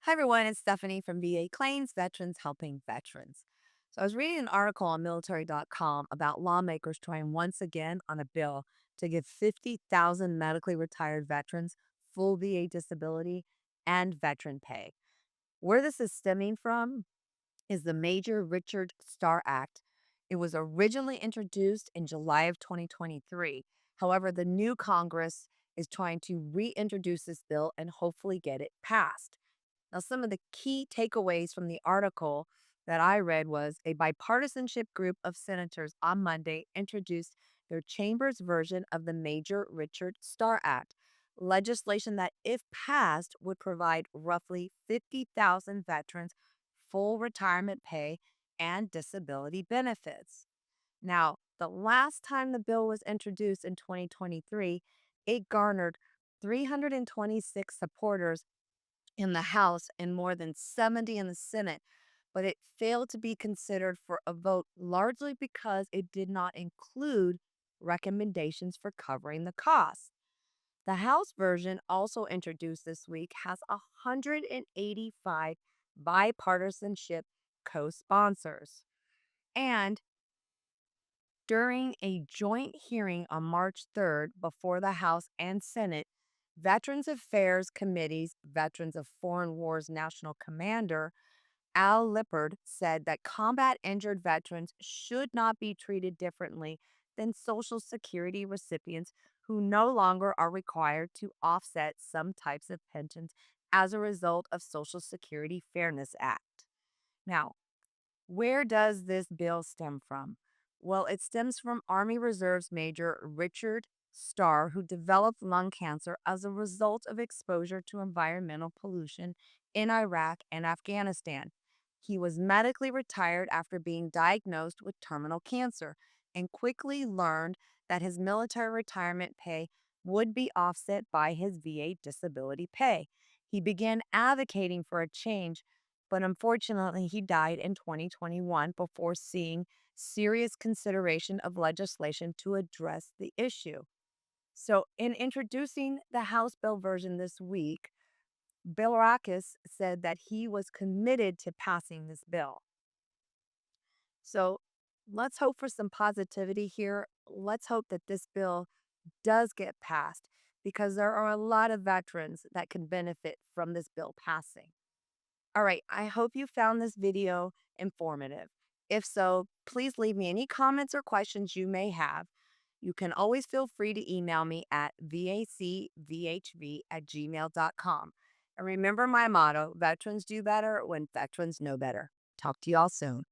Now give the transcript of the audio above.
Hi, everyone. It's Stephanie from VA Claims Veterans Helping Veterans. So, I was reading an article on military.com about lawmakers trying once again on a bill to give 50,000 medically retired veterans full VA disability and veteran pay. Where this is stemming from is the Major Richard Starr Act. It was originally introduced in July of 2023. However, the new Congress is trying to reintroduce this bill and hopefully get it passed. Now, some of the key takeaways from the article that I read was a bipartisanship group of senators on Monday introduced their chamber's version of the Major Richard Starr Act, legislation that, if passed, would provide roughly 50,000 veterans full retirement pay and disability benefits. Now, the last time the bill was introduced in 2023, it garnered 326 supporters in the House and more than 70 in the Senate, but it failed to be considered for a vote largely because it did not include recommendations for covering the costs. The House version, also introduced this week, has 185 bipartisanship co sponsors. And during a joint hearing on March 3rd before the House and Senate, Veterans Affairs Committee's Veterans of Foreign Wars National Commander Al Lippard said that combat injured veterans should not be treated differently than Social Security recipients who no longer are required to offset some types of pensions as a result of Social Security Fairness Act. Now, where does this bill stem from? Well, it stems from Army Reserves Major Richard Starr, who developed lung cancer as a result of exposure to environmental pollution in Iraq and Afghanistan. He was medically retired after being diagnosed with terminal cancer and quickly learned that his military retirement pay would be offset by his VA disability pay. He began advocating for a change, but unfortunately, he died in 2021 before seeing serious consideration of legislation to address the issue. So, in introducing the House bill version this week, Bill Rackus said that he was committed to passing this bill. So, let's hope for some positivity here. Let's hope that this bill does get passed because there are a lot of veterans that can benefit from this bill passing. All right, I hope you found this video informative. If so, please leave me any comments or questions you may have. You can always feel free to email me at vacvhv@gmail.com. And remember my motto, veterans do better when veterans know better. Talk to you all soon.